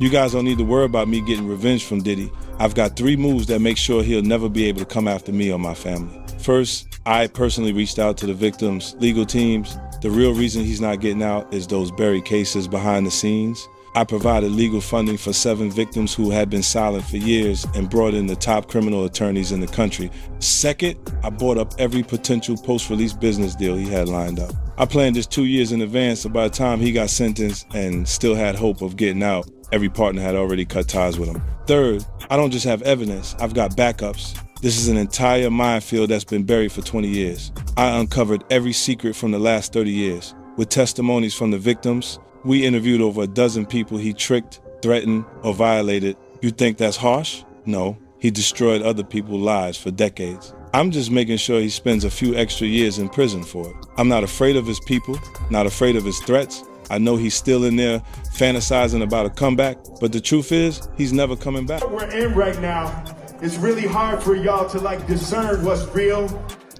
You guys don't need to worry about me getting revenge from Diddy. I've got 3 moves that make sure he'll never be able to come after me or my family. First, I personally reached out to the victims' legal teams. The real reason he's not getting out is those buried cases behind the scenes. I provided legal funding for 7 victims who had been silent for years and brought in the top criminal attorneys in the country. Second, I bought up every potential post-release business deal he had lined up. I planned this 2 years in advance, so by the time he got sentenced and still had hope of getting out, every partner had already cut ties with him. Third, I don't just have evidence, I've got backups. This is an entire minefield that's been buried for 20 years. I uncovered every secret from the last 30 years. With testimonies from the victims, we interviewed over a dozen people he tricked, threatened, or violated. You think that's harsh? No, he destroyed other people's lives for decades. I'm just making sure he spends a few extra years in prison for it. I'm not afraid of his people, not afraid of his threats. I know he's still in there fantasizing about a comeback, but the truth is, he's never coming back. What we're in right now, it's really hard for y'all to discern what's real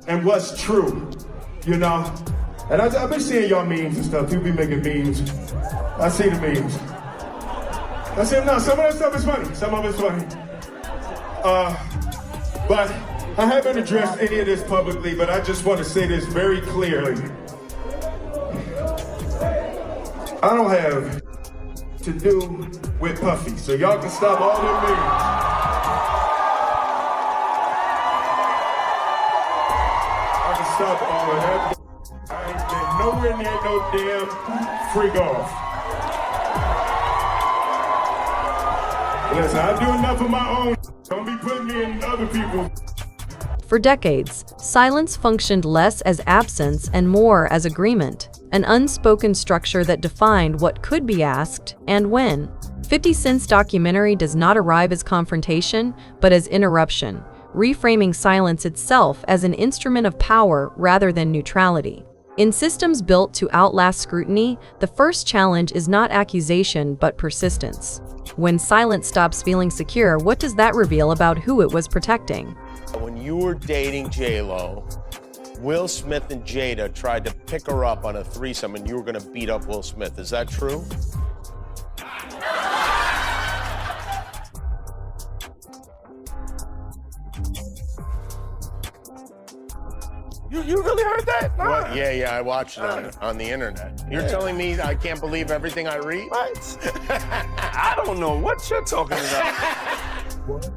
and what's true, you know? And I've been seeing y'all memes and stuff. People be making memes. I see the memes. I see them now. Some of that stuff is funny. Some of it's funny. But I haven't addressed any of this publicly, but I just want to say this very clearly. I don't have to do with Puffy, so y'all can stop all them memes. I can stop all of that. I ain't been nowhere near no damn freak off. Listen, I do enough of my own. Don't be putting me in other people's. For decades, silence functioned less as absence and more as agreement, an unspoken structure that defined what could be asked and when. 50 Cent's documentary does not arrive as confrontation, but as interruption, reframing silence itself as an instrument of power rather than neutrality. In systems built to outlast scrutiny, the first challenge is not accusation but persistence. When silence stops feeling secure, what does that reveal about who it was protecting? When you were dating J-Lo, Will Smith and Jada tried to pick her up on a threesome and you were gonna beat up Will Smith. Is that true? You really heard that? Nah. What? Yeah, I watched it on the internet. You're telling me I can't believe everything I read? What? I don't know what you're talking about. What?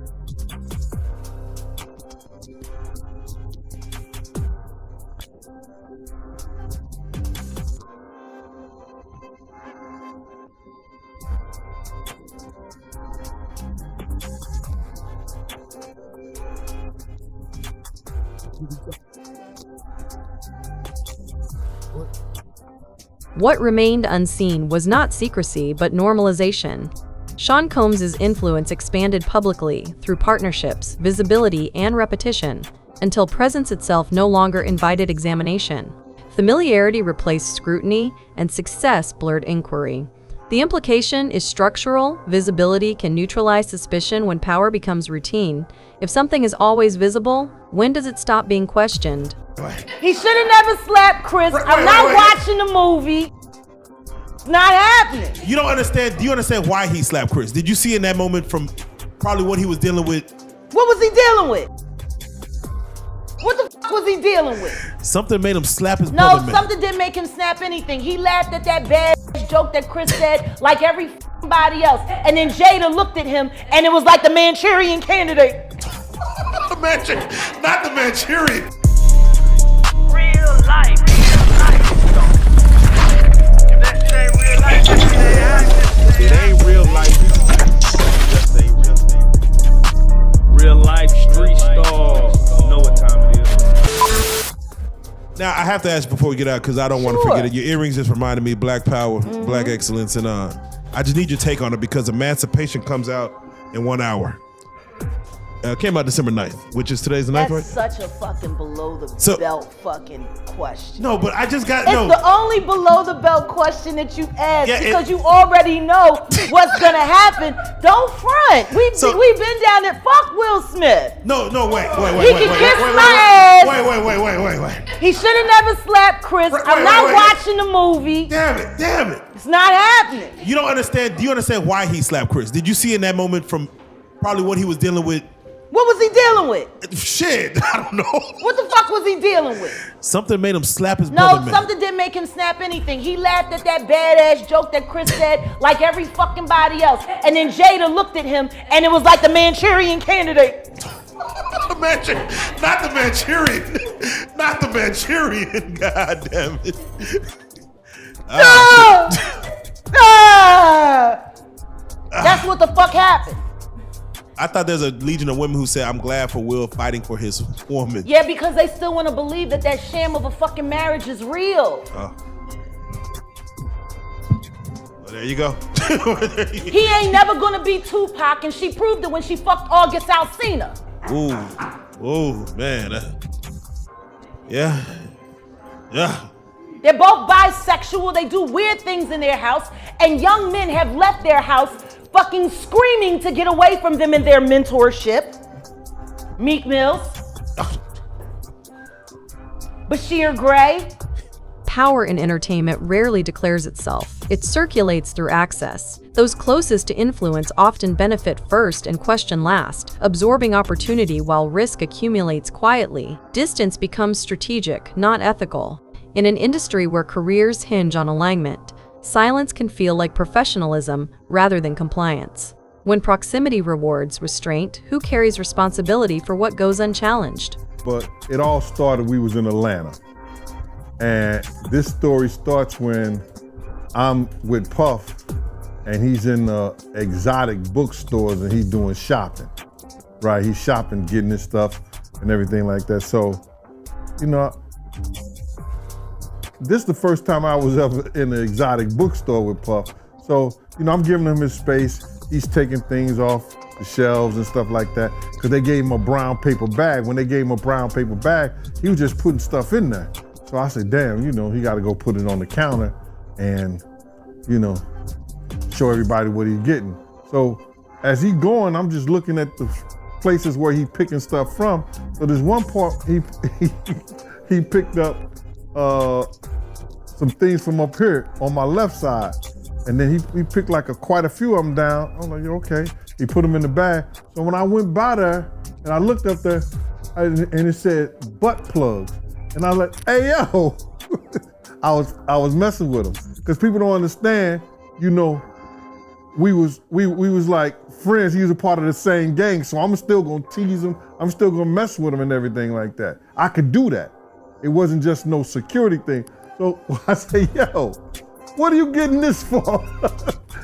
What remained unseen was not secrecy, but normalization. Sean Combs' influence expanded publicly through partnerships, visibility, and repetition, until presence itself no longer invited examination. Familiarity replaced scrutiny, and success blurred inquiry. The implication is structural. Visibility can neutralize suspicion when power becomes routine. If something is always visible, when does it stop being questioned? He should have never slapped Chris. I'm not watching the movie. It's not happening. You don't understand. Do you understand why he slapped Chris? Did you see in that moment from probably what he was dealing with? What was he dealing with? What the f was he dealing with? Something made him slap his brother. No, something didn't make him snap anything. He laughed at that bad joke that Chris said like everybody else. And then Jada looked at him and it was like the Manchurian Candidate. Not the Manchurian. Real life. If that shit ain't real life, It ain't real life. Just ain't real life street stars. You know what time it is. Now, I have to ask before we get out, because I don't want to forget it. Your earrings just reminded me of Black Power, Black Excellence, and I just need your take on it because Emancipation comes out in 1 hour. came out December 9th, which is today's the 9th, That's right? such a fucking below the So- belt fucking question. No, but I just got, It's no. the only below the belt question that you ask Yeah, because you already know what's gonna happen. Don't front. We've been down there. Fuck Will Smith. No, wait. He can kiss my ass. Wait. He should have never slapped Chris. I'm not watching the movie. Damn it. It's not happening. You don't understand. Do you understand why he slapped Chris? Did you see in that moment from probably what he was dealing with? What was he dealing with? Shit, I don't know. What the fuck was he dealing with? Something made him slap his brother, No, man. something didn't make him snap anything. He laughed at that badass joke that Chris said like every fucking body else. And then Jada looked at him and it was like the Manchurian Candidate. Not the Manchurian. Not the Manchurian. God damn it. That's what the fuck happened. I thought there's a legion of women who said, I'm glad for Will fighting for his woman. Yeah, because they still want to believe that that sham of a fucking marriage is real. Well, there you go. He ain't never gonna be Tupac, and she proved it when she fucked August Alsina. Ooh, man. Yeah. They're both bisexual. They do weird things in their house, and young men have left their house fucking screaming to get away from them in their mentorship. Meek Mills. Bashir Gray. Power in entertainment rarely declares itself. It circulates through access. Those closest to influence often benefit first and question last, absorbing opportunity while risk accumulates quietly. Distance becomes strategic, not ethical. In an industry where careers hinge on alignment, silence can feel like professionalism rather than compliance. When proximity rewards restraint, who carries responsibility for what goes unchallenged? But it all started, we was in Atlanta. And this story starts when I'm with Puff and he's in the exotic bookstores and he's doing shopping, right? He's shopping, getting his stuff and everything like that. So, you know, this is the first time I was ever in an exotic bookstore with Puff. So, you know, I'm giving him his space. He's taking things off the shelves and stuff like that because they gave him a brown paper bag. When they gave him a brown paper bag, he was just putting stuff in there. So I said, damn, you know, he got to go put it on the counter and, you know, show everybody what he's getting. So as he going, I'm just looking at the places where he picking stuff from. So there's one part he picked up some things from up here on my left side. And then he picked like quite a few of them down. I'm like, okay. He put them in the bag. So when I went by there and I looked up there and it said butt plugs. And I was like, hey, yo. I was messing with him. Because people don't understand, you know, we was like friends. He was a part of the same gang. So I'm still gonna tease him. I'm still gonna mess with him and everything like that. I could do that. It wasn't just no security thing. So I say, yo, what are you getting this for?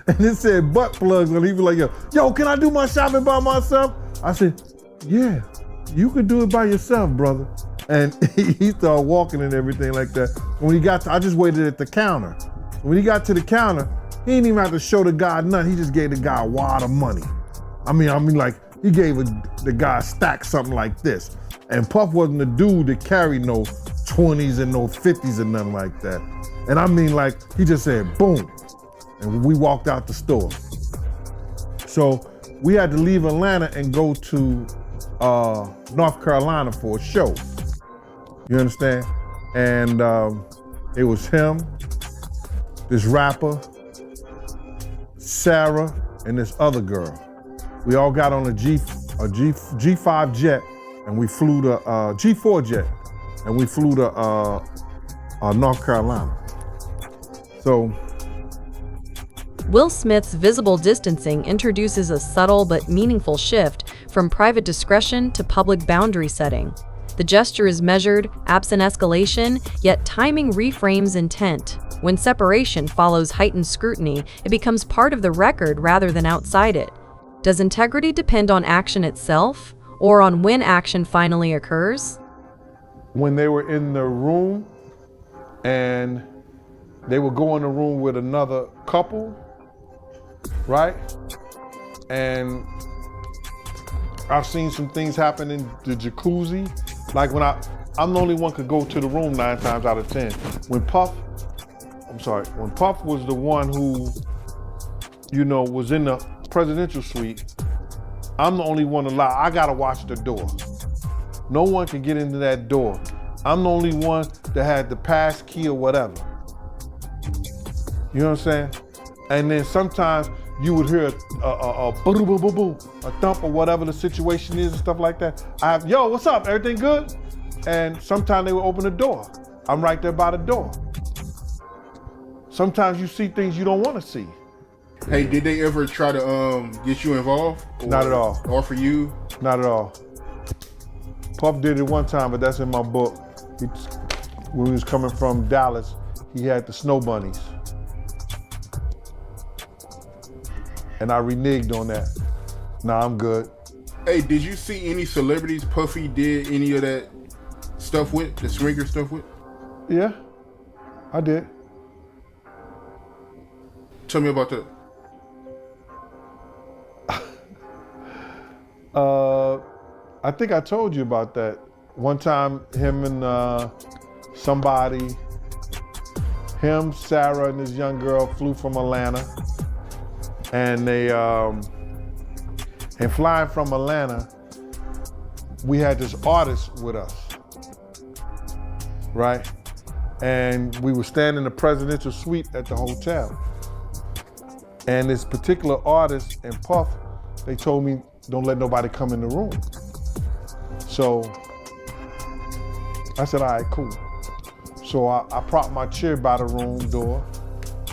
And it said butt plugs. And he was like, yo, can I do my shopping by myself? I said, yeah, you can do it by yourself, brother. And he started walking and everything like that. When he got to, I just waited at the counter. When he got to the counter, he didn't even have to show the guy nothing. He just gave the guy a wad of money. I mean, like he gave the guy a stack something like this. And Puff wasn't the dude that carried no 20s and no 50s and nothing like that. And I mean, like, he just said, boom. And we walked out the store. So we had to leave Atlanta and go to North Carolina for a show. You understand? And it was him, this rapper, Sarah, and this other girl. We all got on a G5 jet, and we flew to G4 jet, and we flew to North Carolina. So, Will Smith's visible distancing introduces a subtle but meaningful shift from private discretion to public boundary setting. The gesture is measured, absent escalation, yet timing reframes intent. When separation follows heightened scrutiny, it becomes part of the record rather than outside it. Does integrity depend on action itself, or on when action finally occurs? when they were in the room and they would go in the room with another couple, right? And I've seen some things happen in the jacuzzi. Like when I'm the only one could go to the room 9 times out of 10. When Puff was the one who, was in the presidential suite, I'm the only one allowed. I gotta watch the door. No one can get into that door. I'm the only one that had the pass key or whatever. You know what I'm saying? And then sometimes you would hear a boom, boom, boom, boom, a thump or whatever the situation is and stuff like that. Yo, what's up? Everything good? And sometimes they would open the door. I'm right there by the door. Sometimes you see things you don't want to see. Hey, did they ever try to get you involved? Not at all. Offer you? Not at all. Puff did it one time, but that's in my book. When he was coming from Dallas, he had the snow bunnies. And I reneged on that. Nah, I'm good. Hey, did you see any celebrities Puffy did any of that stuff with, the swinger stuff with? Yeah, I did. Tell me about that. I think I told you about that. One time, him and Sarah, and this young girl flew from Atlanta. And they, and flying from Atlanta, we had this artist with us, right? And we were staying in the presidential suite at the hotel. And this particular artist and Puff, they told me, don't let nobody come in the room. So I said, all right, cool. So I propped my chair by the room door.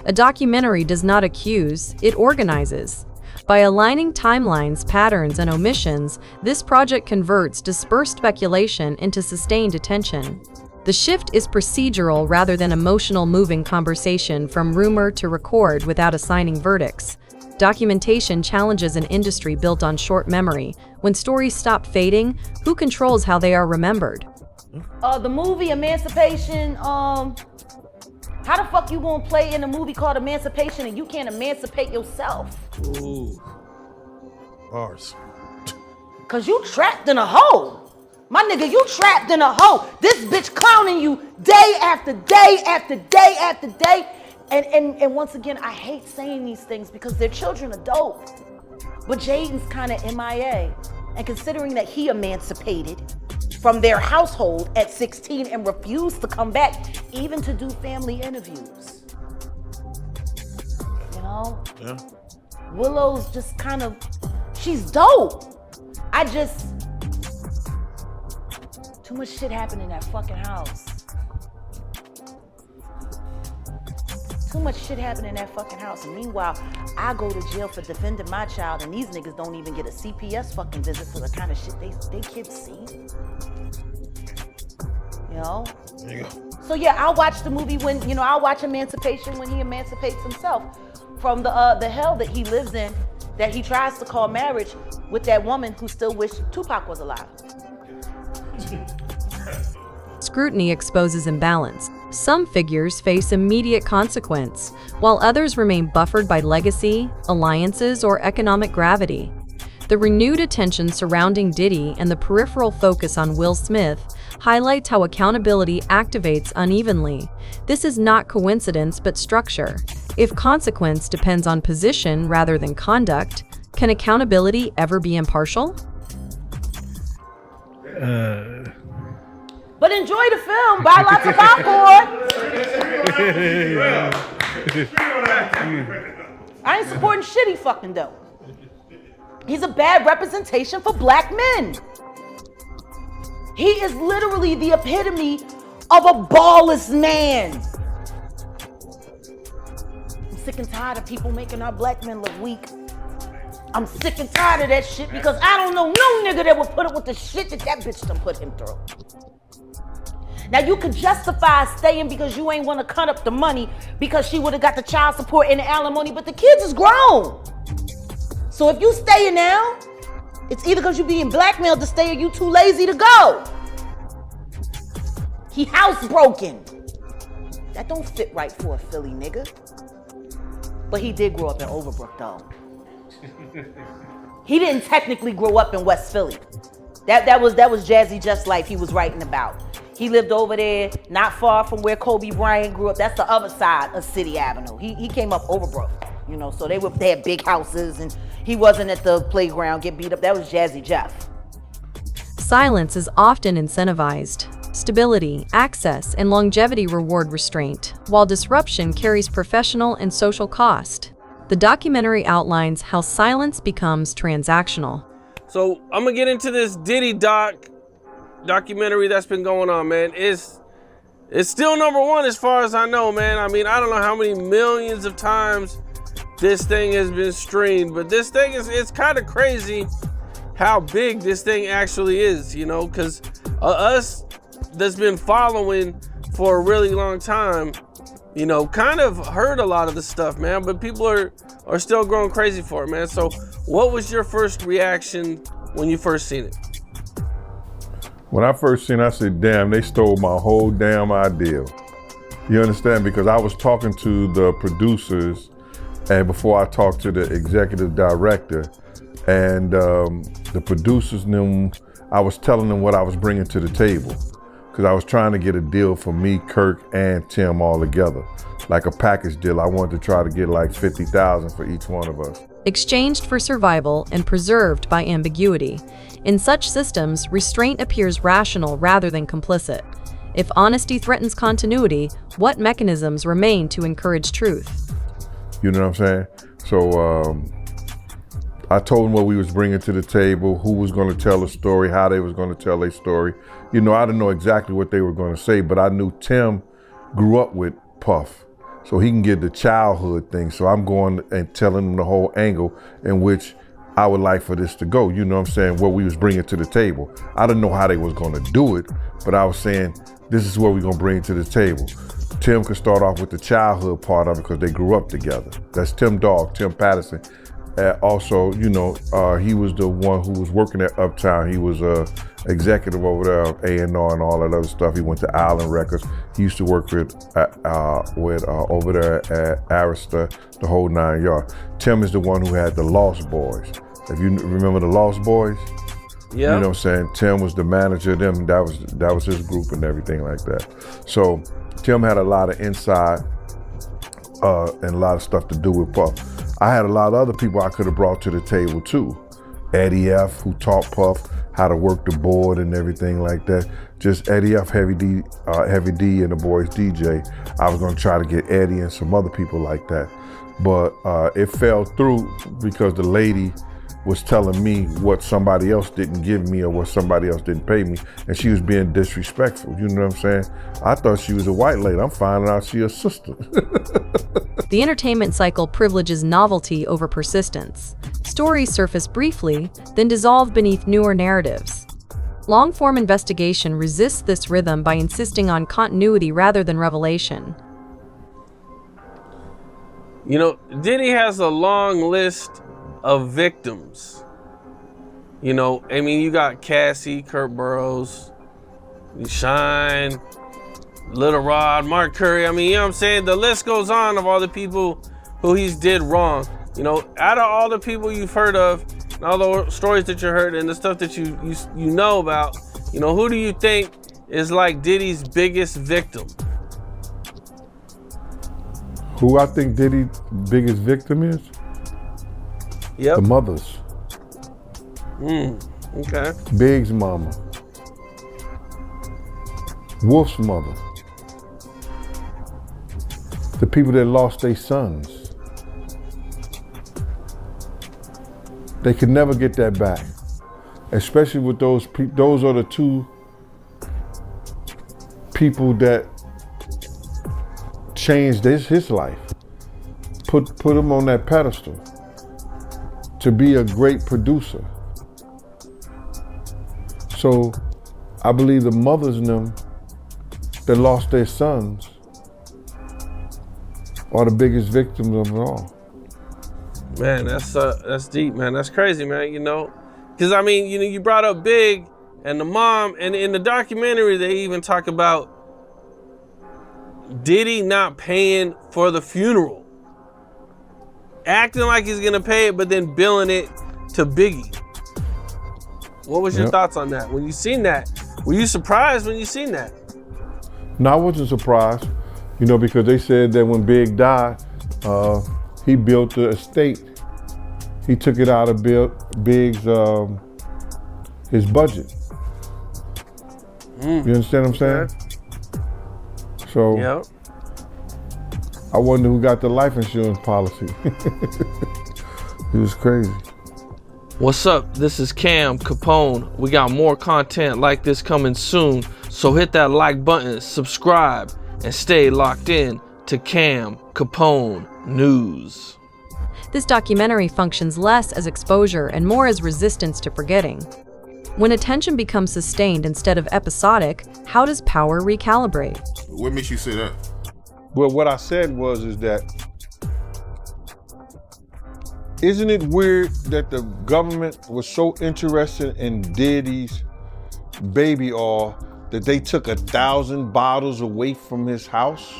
A documentary does not accuse, it organizes. By aligning timelines, patterns, and omissions, this project converts dispersed speculation into sustained attention. The shift is procedural rather than emotional, moving conversation from rumor to record without assigning verdicts. Documentation challenges an industry built on short memory. When stories stop fading, who controls how they are remembered? The movie Emancipation, how the fuck you gonna play in a movie called Emancipation and you can't emancipate yourself? Ooh. Bars. Cause you trapped in a hole. My nigga, you trapped in a hole. This bitch clowning you day after day after day after day. And once again, I hate saying these things because their children are dope. But Jaden's kind of MIA. And considering that he emancipated from their household at 16 and refused to come back, even to do family interviews. You know? Yeah. Willow's just kind of, she's dope. Too much shit happened in that fucking house. Too much shit happened in that fucking house. And meanwhile, I go to jail for defending my child and these niggas don't even get a CPS fucking visit for the kind of shit they kids see. You know? There you go. So yeah, I'll watch the movie when, I'll watch Emancipation when he emancipates himself from the hell that he lives in, that he tries to call marriage with that woman who still wished Tupac was alive. Scrutiny exposes imbalance. Some figures face immediate consequence, while others remain buffered by legacy, alliances, or economic gravity. The renewed attention surrounding Diddy and the peripheral focus on Will Smith highlights how accountability activates unevenly. This is not coincidence but structure. If consequence depends on position rather than conduct, can accountability ever be impartial? But enjoy the film, buy lots of popcorn. I ain't supporting shit he fucking though. He's a bad representation for black men. He is literally the epitome of a ballless man. I'm sick and tired of people making our black men look weak. I'm sick and tired of that shit because I don't know no nigga that would put up with the shit that bitch done put him through. Now you could justify staying because you ain't want to cut up the money because she would have got the child support and the alimony, but the kids is grown. So if you staying now, it's either because you being blackmailed to stay or you too lazy to go. He housebroken. That don't fit right for a Philly nigga. But he did grow up in Overbrook though. He didn't technically grow up in West Philly. That was Jazzy Just life he was writing about. He lived over there, not far from where Kobe Bryant grew up. That's the other side of City Avenue. He came up Overbrook, you know, so they had big houses, and he wasn't at the playground get beat up. That was Jazzy Jeff. Silence is often incentivized. Stability, access, and longevity reward restraint, while disruption carries professional and social cost. The documentary outlines how silence becomes transactional. So I'm gonna get into this Diddy documentary that's been going on, man. It's still #1 as far as I know, man. I mean, I don't know how many millions of times this thing has been streamed, but this thing it's kind of crazy how big this thing actually is, you know, because us that's been following for a really long time, you know, kind of heard a lot of the stuff, man, but people are still going crazy for it, man. So what was your first reaction when you first seen it? When I first seen it, I said, damn, they stole my whole damn idea. You understand? Because I was talking to the producers, and before I talked to the executive director, and the producers knew, I was telling them what I was bringing to the table. Because I was trying to get a deal for me, Kirk, and Tim all together. Like a package deal. I wanted to try to get like 50,000 for each one of us. Exchanged for survival and preserved by ambiguity. In such systems, restraint appears rational rather than complicit. If honesty threatens continuity, what mechanisms remain to encourage truth? You know what I'm saying? So I told them what we was bringing to the table, who was going to tell the story, how they was going to tell their story. You know, I didn't know exactly what they were going to say, but I knew Tim grew up with Puff, so he can get the childhood thing. So I'm going and telling them the whole angle in which I would like for this to go. You know what I'm saying? What we was bringing to the table. I didn't know how they was going to do it, but I was saying, this is what we're going to bring to the table. Tim could start off with the childhood part of it because they grew up together. That's Tim Dog, Tim Patterson. Also, you know, he was the one who was working at Uptown. He was executive over there of A&R and all that other stuff. He went to Island Records. He used to work with over there at Arista, the whole 9 yards. Tim is the one who had the Lost Boys. If you remember the Lost Boys, yeah, you know what I'm saying? Tim was the manager of them. That was his group and everything like that. So Tim had a lot of inside and a lot of stuff to do with Puff. I had a lot of other people I could have brought to the table too. Eddie F, who taught Puff how to work the board and everything like that. Just Eddie F, Heavy D, and the boys DJ. I was gonna try to get Eddie and some other people like that. But it fell through because the lady was telling me what somebody else didn't give me or what somebody else didn't pay me, and she was being disrespectful, you know what I'm saying? I thought she was a white lady. I'm finding out she a sister. The entertainment cycle privileges novelty over persistence. Stories surface briefly, then dissolve beneath newer narratives. Long-form investigation resists this rhythm by insisting on continuity rather than revelation. You know, Diddy has a long list of victims. You know, I mean, you got Cassie, Kurt Burrows, Shine, Little Rod, Mark Curry. I mean, you know what I'm saying? The list goes on of all the people who he's did wrong. You know, out of all the people you've heard of, and all the stories that you heard and the stuff that you know about, you know, who do you think is like Diddy's biggest victim? Who I think Diddy's biggest victim is? Yep. The mothers. Okay. Big's mama. Wolf's mother. The people that lost their sons. They could never get that back. Especially with those people. Those are the two people that changed his life. Put him on that pedestal to be a great producer. So I believe the mothers in them that lost their sons are the biggest victims of it all. Man, that's deep, man. That's crazy, man. You know, because I mean, you know, you brought up Big and the mom, and in the documentary they even talk about Diddy not paying for the funeral. acting like he's gonna pay it, but then billing it to Biggie. What was your thoughts on that? When you seen that, were you surprised when you seen that? No, I wasn't surprised, because they said that when Big died, he built the estate. He took it out of Big's his budget. You understand what I'm saying? So I wonder who got the life insurance policy. It was crazy. What's up? This is Cam Capone. We got more content like this coming soon, so hit that like button, subscribe, and stay locked in to Cam Capone News. This documentary functions less as exposure and more as resistance to forgetting. When attention becomes sustained instead of episodic, how does power recalibrate? What makes you say that? Well, what I said is that isn't it weird that the government was so interested in Diddy's baby oil that they took 1,000 bottles away from his house?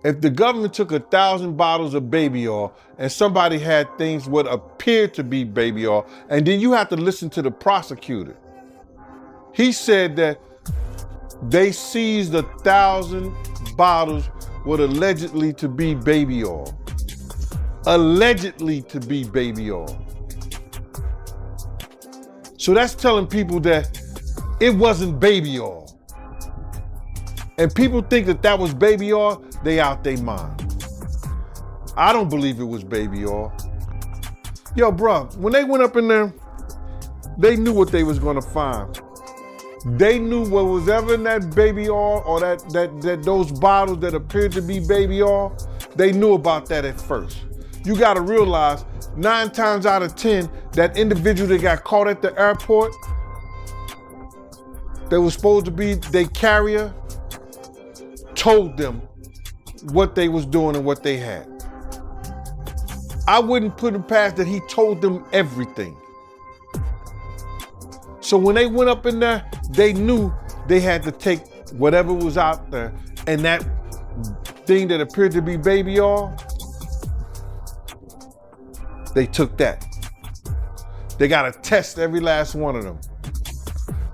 If the government took 1,000 bottles of baby oil and somebody had things what appeared to be baby oil, and then you have to listen to the prosecutor. He said that they seized 1,000 bottles what allegedly to be baby oil. Allegedly to be baby oil. So that's telling people that it wasn't baby oil. And people think that was baby oil, they out their mind. I don't believe it was baby oil. Yo, bro, when they went up in there, they knew what they was gonna find. They knew what was ever in that baby oil or that those bottles that appeared to be baby oil, they knew about that at first. You gotta realize 9 times out of 10, that individual that got caught at the airport, that was supposed to be their carrier, told them what they was doing and what they had. I wouldn't put it past that he told them everything. So when they went up in there, they knew they had to take whatever was out there, and that thing that appeared to be baby oil, they took that. They gotta test every last one of them.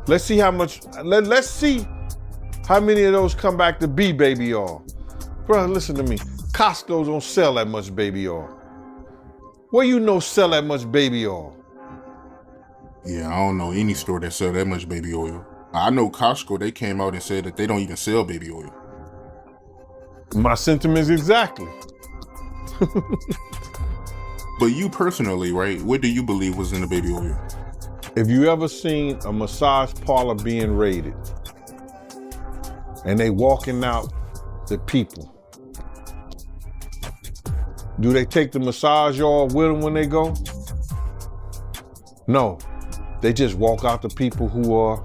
Let's see how much, let's see how many of those come back to be baby oil. Bro, listen to me. Costco don't sell that much baby oil. Where sell that much baby oil? Yeah, I don't know any store that sell that much baby oil. I know Costco, they came out and said that they don't even sell baby oil. My sentiments exactly. But you personally, right, what do you believe was in the baby oil? If you ever seen a massage parlor being raided and they walking out the people, do they take the massage oil with them when they go? No, they just walk out the people who are.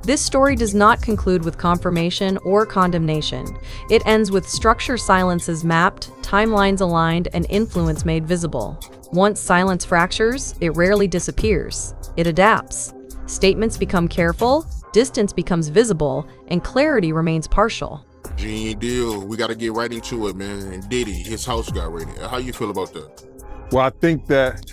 This story does not conclude with confirmation or condemnation. It ends with structure silences mapped, timelines aligned, and influence made visible. Once silence fractures, it rarely disappears. It adapts. Statements become careful, distance becomes visible, and clarity remains partial. Gene Deal, we got to get right into it, man. And Diddy, his house got raided. How you feel about that? Well, I think that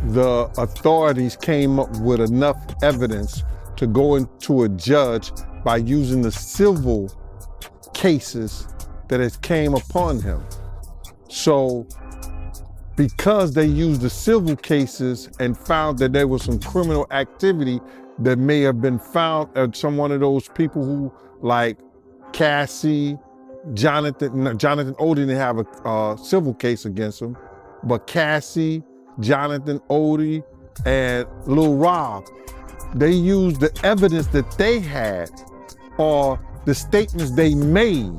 the authorities came up with enough evidence to go into a judge by using the civil cases that has came upon him. So because they used the civil cases and found that there was some criminal activity that may have been found at some one of those people who, like Cassie, Jonathan Odie didn't have a civil case against him, but Cassie, Jonathan Odie, and Lil Rob, they used the evidence that they had or the statements they made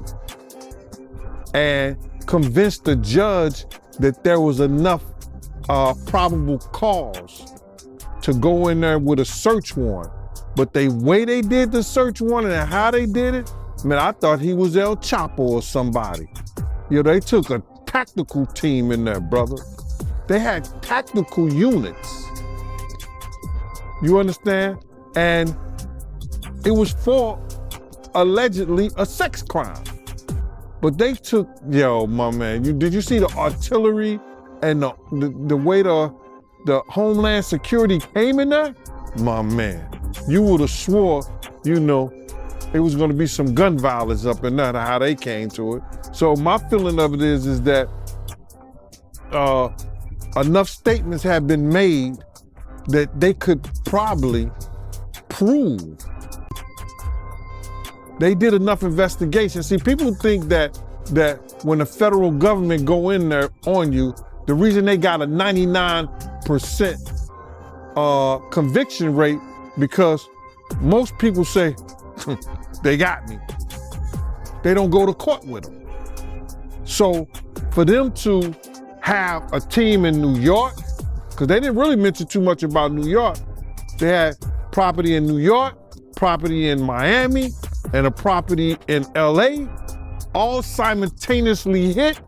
and convinced the judge that there was enough probable cause to go in there with a search warrant. But the way they did the search warrant and how they did it, man, I thought he was El Chapo or somebody. They took a tactical team in there, brother. They had tactical units. You understand? And it was for allegedly a sex crime. But they took, yo, my man, did you see the artillery and the way the Homeland Security came in there? My man, you would have swore, it was gonna be some gun violence up in there, how they came to it. So my feeling of it is that enough statements have been made that they could probably prove. They did enough investigation. See, people think that when the federal government go in there on you, the reason they got a 99% conviction rate because most people say, they got me. They don't go to court with them. So for them to have a team in New York, because they didn't really mention too much about New York. They had property in New York, property in Miami, and a property in LA, all simultaneously hit.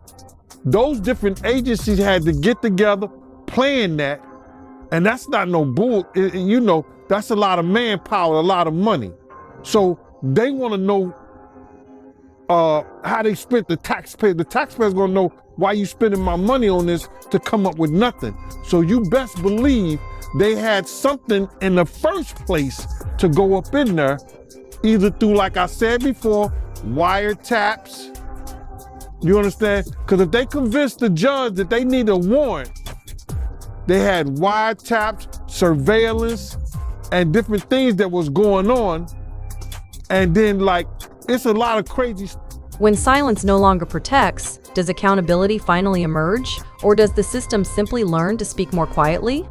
Those different agencies had to get together, plan that, and that's not no bull. That's a lot of manpower, a lot of money. So they want to know how they spent the taxpayer. The taxpayer's gonna know why you spending my money on this to come up with nothing. So you best believe they had something in the first place to go up in there, either through, like I said before, wiretaps. You understand? Because if they convinced the judge that they need a warrant, they had wiretaps, surveillance, and different things that was going on. And then, it's a lot of crazy stuff. When silence no longer protects, does accountability finally emerge? Or does the system simply learn to speak more quietly?